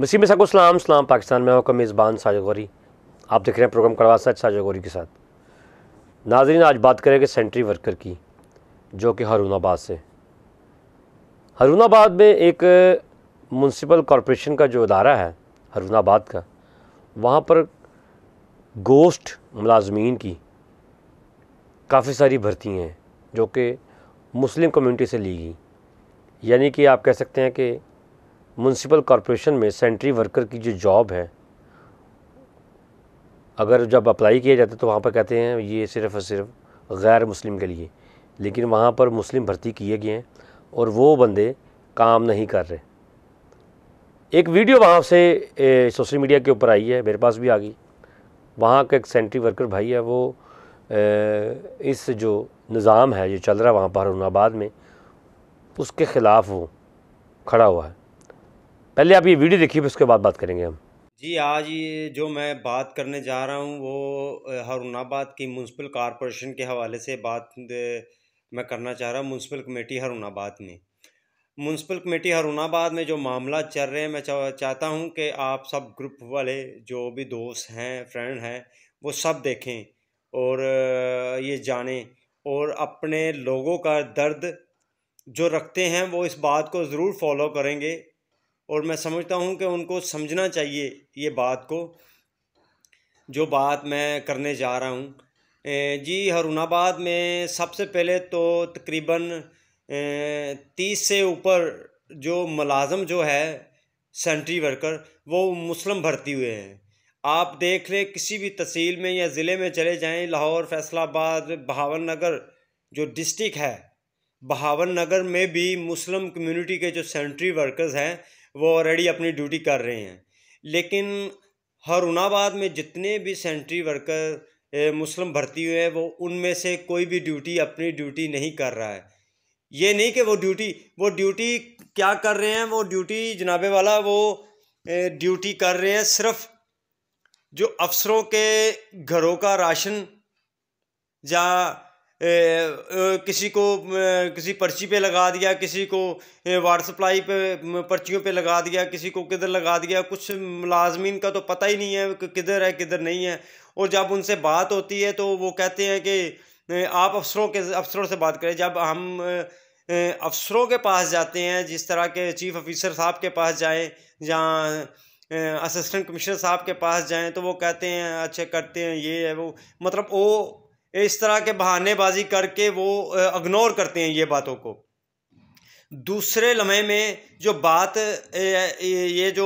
मसीह में सबको सलाम सलाम पाकिस्तान में आपका मेज़बान साजिद गौरी। आप देख रहे हैं प्रोग्राम कड़वा सच साजिद गौरी के साथ। नाज़रीन, आज बात करेंगे सेंट्री वर्कर की, जो कि हारूनाबाद से। हारूनाबाद में एक म्यूनसिपल कॉरपोरेशन का जो अदारा है हारूनाबाद का, वहाँ पर गोश्त मुलाजमीन की काफ़ी सारी भर्तियाँ हैं जो कि मुस्लिम कम्युनिटी से ली गई। यानी कि आप कह सकते हैं कि म्यूनसिपल कॉरपोरेशन में सेंट्री वर्कर की जो जॉब है, अगर जब अप्लाई किया जाता है तो वहाँ पर कहते हैं ये सिर्फ़ और सिर्फ गैर मुस्लिम के लिए, लेकिन वहाँ पर मुस्लिम भर्ती किए गए हैं और वो बंदे काम नहीं कर रहे। एक वीडियो वहाँ से सोशल मीडिया के ऊपर आई है, मेरे पास भी आ गई। वहाँ का एक सेंट्री वर्कर भाई है, वो इस जो निज़ाम है जो चल रहा है वहाँ पर हारूनाबाद में, उसके ख़िलाफ़ वो खड़ा हुआ है। पहले आप ये वीडियो देखिए, फिर उसके बाद बात करेंगे हम। जी, आज ये जो मैं बात करने जा रहा हूँ वो हारूनाबाद की म्यूनसिपल कॉरपोरेशन के हवाले से बात मैं करना चाह रहा हूँ। म्यूनसिपल कमेटी हारूनाबाद में में जो मामला चल रहे हैं, मैं चाहता हूँ कि आप सब ग्रुप वाले जो भी दोस्त हैं, फ्रेंड हैं, वो सब देखें और ये जानें और अपने लोगों का दर्द जो रखते हैं वो इस बात को ज़रूर फॉलो करेंगे। और मैं समझता हूँ कि उनको समझना चाहिए ये बात को, जो बात मैं करने जा रहा हूँ। जी, हारूनाबाद में सबसे पहले तो तकरीबन 30 से ऊपर जो मुलाजम जो है सेंट्री वर्कर, वो मुस्लिम भर्ती हुए हैं। आप देख लें, किसी भी तहसील में या ज़िले में चले जाएं, लाहौर, फैसलाबाद, बहावन नगर जो डिस्ट्रिक्ट है, बहावन नगर में भी मुस्लिम कम्युनिटी के जो सेंट्री वर्कर्स हैं वो ऑलरेडी अपनी ड्यूटी कर रहे हैं। लेकिन हारूनाबाद में जितने भी सेंट्री वर्कर मुस्लिम भर्ती हुए हैं, वो उनमें से कोई भी अपनी ड्यूटी नहीं कर रहा है। ये नहीं कि वो ड्यूटी क्या कर रहे हैं, वो ड्यूटी जनाबे वाला वो ड्यूटी कर रहे हैं सिर्फ जो अफसरों के घरों का राशन या किसी को किसी पर्ची पे लगा दिया, किसी को वाटर सप्लाई पे पर्चियों पे लगा दिया, किसी को किधर लगा दिया। कुछ मुलाजमीन का तो पता ही नहीं है कि किधर है किधर नहीं है। और जब उनसे बात होती है तो वो कहते हैं कि आप अफसरों से बात करें। जब हम अफसरों के पास जाते हैं, जिस तरह के चीफ ऑफिसर साहब के पास जाएं या असिस्टेंट कमिश्नर साहब के पास जाएं, तो वो कहते हैं अच्छा करते हैं, ये है वो, मतलब वो इस तरह के बहानेबाजी करके वो इग्नोर करते हैं ये बातों को। दूसरे लम्हे में जो बात ये जो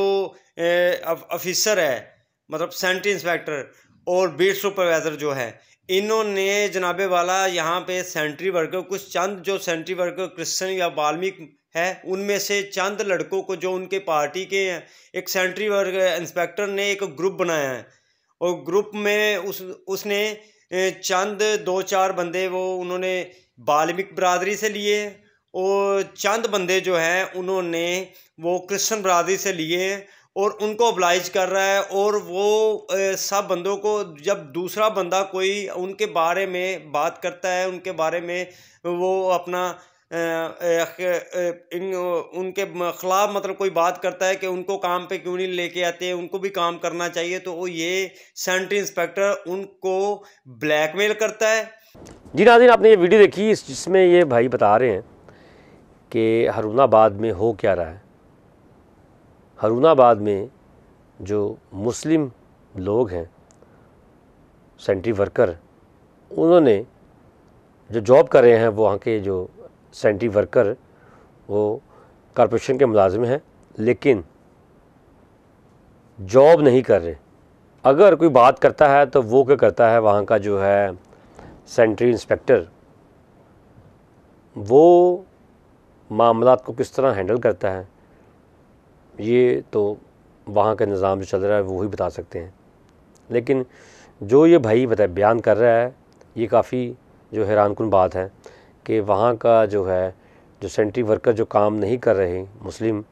ऑफिसर है, मतलब सेंट्री इंस्पेक्टर और बीट सुपरवाइज़र जो है, इन्होंने जनाबे वाला यहाँ पे सेंट्री वर्कर, कुछ चंद जो सेंट्री वर्कर क्रिश्चियन या बाल्मीक है, उनमें से चंद लड़कों को जो उनके पार्टी के हैं, एक सेंट्री वर्कर इंस्पेक्टर ने एक ग्रुप बनाया है और ग्रुप में उसने चंद 2-4 बंदे वो उन्होंने बाल्मीक बरादरी से लिए और चंद बंदे जो हैं उन्होंने वो क्रिश्चियन बरादरी से लिए और उनको oblige कर रहा है। और वो सब बंदों को, जब दूसरा बंदा कोई उनके बारे में बात करता है, उनके बारे में वो अपना उनके ख़िलाफ़ मतलब कोई बात करता है कि उनको काम पे क्यों नहीं लेके आते, उनको भी काम करना चाहिए, तो वो ये सेंट्री इंस्पेक्टर उनको ब्लैकमेल करता है। जी नाज़रीन, आपने ये वीडियो देखी जिसमें ये भाई बता रहे हैं कि हारूनाबाद में हो क्या रहा है। हारूनाबाद में जो मुस्लिम लोग हैं सेंट्री वर्कर, उन्होंने जो जॉब कर रहे हैं, वो वहाँ के जो सेंट्री वर्कर वो कॉरपोरेशन के मुलाजिम हैं, लेकिन जॉब नहीं कर रहे। अगर कोई बात करता है तो वो क्या करता है, वहाँ का जो है सेंट्री इंस्पेक्टर, वो मामलात को किस तरह हैंडल करता है, ये तो वहाँ का निज़ाम जो चल रहा है वो ही बता सकते हैं। लेकिन जो ये भाई बयान कर रहा है, ये काफ़ी जो हैरानकुन बात है कि वहाँ का जो है जो सेंट्री वर्कर जो काम नहीं कर रहे मुस्लिम,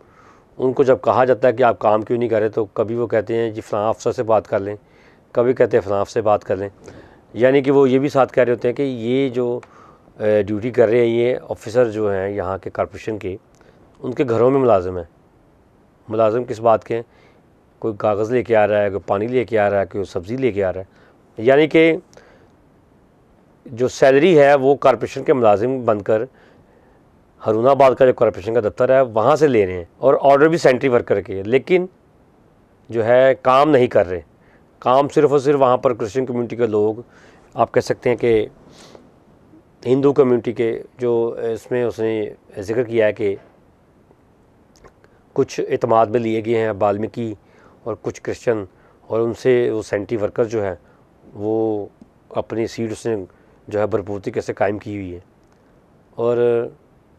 उनको जब कहा जाता है कि आप काम क्यों नहीं कर रहे, तो कभी वो कहते हैं जी फ़लाँ अफसर से बात कर लें, कभी कहते हैं फ़लाँ अफसर से बात कर लें। यानी कि वो ये भी साथ कह रहे होते हैं कि ये जो ड्यूटी कर रहे हैं ये ऑफिसर जो हैं यहाँ के कॉरपोरेशन के, उनके घरों में मुलाजिम हैं। मुलाजिम किस बात के हैं कोई कागज़ लेके आ रहा है, कोई पानी लेके आ रहा है, कोई सब्ज़ी लेके आ रहा है। यानी कि जो सैलरी है वो कॉरपोरेशन के मुलाजिम बनकर हरूनाबाद का जो कॉरपोरेशन का दफ्तर है वहाँ से ले रहे हैं, और ऑर्डर भी सेंट्री वर्कर के, लेकिन जो है काम नहीं कर रहे। काम सिर्फ़ और सिर्फ वहाँ पर क्रिश्चियन कम्युनिटी के लोग, आप कह सकते हैं कि हिंदू कम्युनिटी के, जो इसमें उसने जिक्र किया है कि कुछ एतमाद में लिए गए हैं वाल्मीकि और कुछ क्रिश्चियन, और उनसे वो सेंट्री वर्कर जो है वो अपनी सीट उसने जो है भरपूर तरीके से कायम की हुई है। और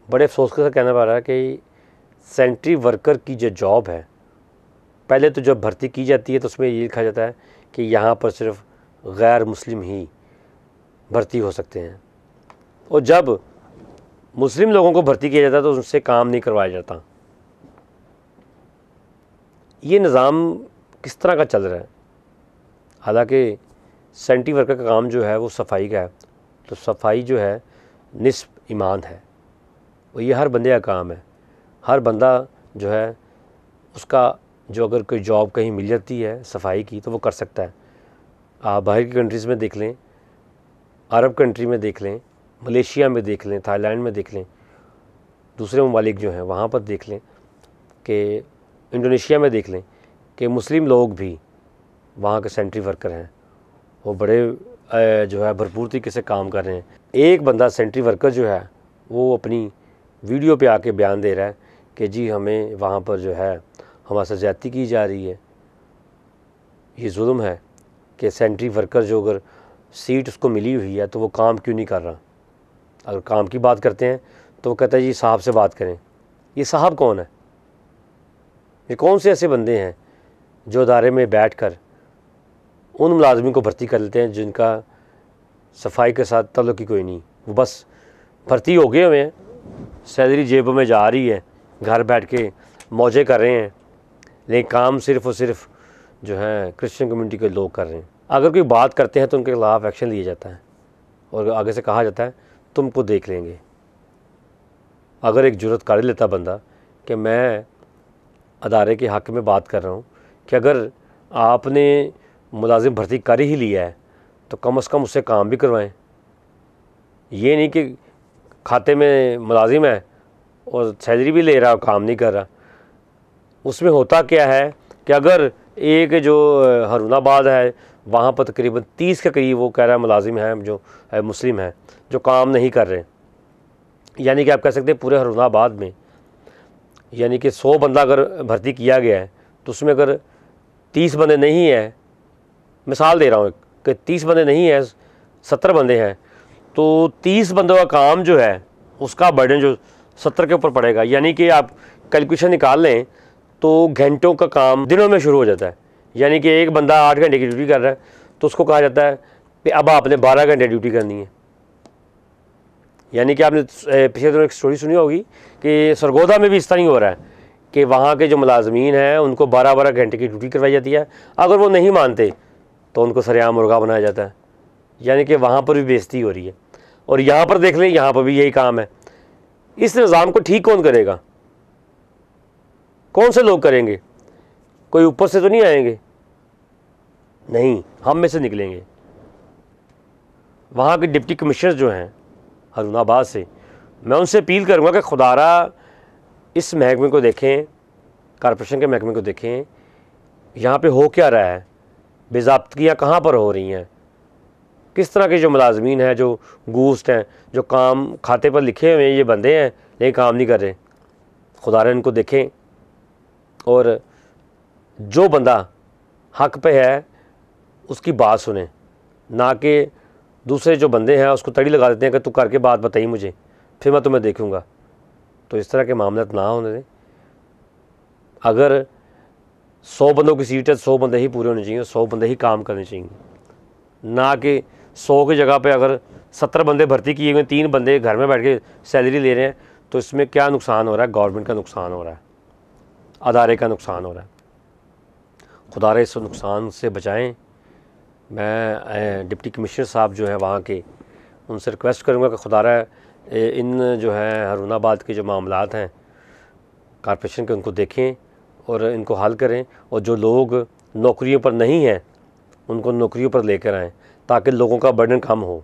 बड़े अफसोस के साथ कहना पड़ रहा है कि सेंट्री वर्कर की जो जॉब है, पहले तो जब भर्ती की जाती है तो उसमें ये लिखा जाता है कि यहाँ पर सिर्फ गैर मुस्लिम ही भर्ती हो सकते हैं, और जब मुस्लिम लोगों को भर्ती किया जाता है तो उनसे काम नहीं करवाया जाता। ये निज़ाम किस तरह का चल रहा है? हालांकि सेंट्री वर्कर का काम जो है वो सफाई का है, तो सफाई जो है निस्फ ईमान है, और ये हर बंदे का काम है। हर बंदा जो है उसका जो अगर कोई जॉब कहीं मिल जाती है सफाई की तो वो कर सकता है। आप बाहर की कंट्रीज़ में देख लें, अरब कंट्री में देख लें, मलेशिया में देख लें, थाईलैंड में देख लें, दूसरे ममालिक जो हैं वहाँ पर देख लें, कि इंडोनेशिया में देख लें कि मुस्लिम लोग भी वहाँ के सेंट्री वर्कर हैं, वो बड़े जो है भरपूर तरीके से काम कर रहे हैं। एक बंदा सेंट्री वर्कर जो है वो अपनी वीडियो पे आके बयान दे रहा है कि जी हमें वहाँ पर जो है हमारे साथ ज़्यादती की जा रही है। ये जुल्म है कि सेंट्री वर्कर जो अगर सीट उसको मिली हुई है तो वो काम क्यों नहीं कर रहा। अगर काम की बात करते हैं तो वो कहता है जी साहब से बात करें। ये साहब कौन है? ये कौन से ऐसे बंदे हैं जो अदारे में बैठ कर उन मुलाजमिन को भर्ती कर लेते हैं जिनका सफाई के साथ ताल्लुक़ ही कोई नहीं, वो बस भर्ती हो गए हुए हैं, सैलरी जेब में जा रही है, घर बैठ के मौजे कर रहे हैं, लेकिन काम सिर्फ़ और सिर्फ जो है क्रिश्चियन कम्युनिटी के लोग कर रहे हैं। अगर कोई बात करते हैं तो उनके खिलाफ़ एक्शन लिया जाता है और आगे से कहा जाता है तुमको देख लेंगे। अगर एक जुर्रत कर लेता बंदा कि मैं अदारे के हक़ में बात कर रहा हूँ कि अगर आपने मुलाजिम भर्ती कर ही लिया है तो कम से कम उससे काम भी करवाएं। ये नहीं कि खाते में मुलाजिम है और सैलरी भी ले रहा और काम नहीं कर रहा। उसमें होता क्या है कि अगर एक जो हरूनाबाद है वहाँ पर तकरीबन 30 के करीब वो कह रहा है मुलाजिम हैं जो मुस्लिम हैं जो काम नहीं कर रहे, यानी कि आप कह सकते हैं पूरे हरूनाबाद में यानी कि 100 बंदा अगर भर्ती किया गया है तो उसमें अगर 30 बंदे नहीं हैं, मिसाल दे रहा हूँ कि 30 बंदे नहीं हैं, 70 बंदे हैं, तो 30 बंदों का काम जो है उसका बर्डन जो 70 के ऊपर पड़ेगा। यानी कि आप कैलकुलेशन निकाल लें तो घंटों का काम दिनों में शुरू हो जाता है। यानी कि एक बंदा 8 घंटे की ड्यूटी कर रहा है तो उसको कहा जाता है कि अब आपने 12 घंटे ड्यूटी करनी है। यानी कि आपने पिछले दिनों एक स्टोरी सुनी होगी कि सरगोदा में भी इस तरह ही हो रहा है कि वहाँ के जो मुलाजमीन हैं उनको 12-12 घंटे की ड्यूटी करवाई जाती है। अगर वो नहीं मानते तो उनको सरेआम मुर्गा बनाया जाता है। यानी कि वहाँ पर भी बेइज्जती हो रही है। और यहाँ पर देख लें, यहाँ पर भी यही काम है। इस निज़ाम को ठीक कौन करेगा? कौन से लोग करेंगे? कोई ऊपर से तो नहीं आएंगे, नहीं, हम में से निकलेंगे। वहाँ के डिप्टी कमिश्नर जो हैं हरूनाबाद से, मैं उनसे अपील करूँगा कि खुदारा इस महकमे को देखें, कॉरपोरेशन के महकमे को देखें, यहाँ पे हो क्या रहा है, बेज़ाब्तगियाँ कहाँ पर हो रही हैं, किस तरह के जो मुलाजमीन हैं, जो गूस्ट हैं, जो काम खाते पर लिखे हुए हैं, ये बंदे हैं लेकिन काम नहीं कर रहे। खुदारा इनको देखें और जो बंदा हक़ पे है उसकी बात सुने, ना कि दूसरे जो बंदे हैं उसको तड़ी लगा देते हैं कि तू करके बात बताई मुझे, फिर मैं तुम्हें देखूँगा। तो इस तरह के मामले ना होने दें। अगर 100 बंदों की सीट है 100 बंदे ही पूरे होने चाहिए, 100 बंदे ही काम करने चाहिए, ना कि 100 की जगह पे अगर 70 बंदे भर्ती किए हुए, 3 बंदे घर में बैठ के सैलरी ले रहे हैं, तो इसमें क्या नुकसान हो रहा है? गवर्नमेंट का नुकसान हो रहा है, अदारे का नुकसान हो रहा है। खुदारे इस नुकसान से बचाएं। मैं डिप्टी कमिश्नर साहब जो हैं वहाँ के, उनसे रिक्वेस्ट करूँगा कि खुदारा इन जो है हरूनाबाद के जो मामलात हैं कॉरपोरेशन के, उनको देखें और इनको हल करें, और जो लोग नौकरियों पर नहीं हैं उनको नौकरियों पर लेकर आएँ ताकि लोगों का बर्डन कम हो।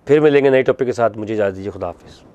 फिर मिलेंगे नए टॉपिक के साथ। मुझे इजाज़त दीजिए। खुदा हाफिज़।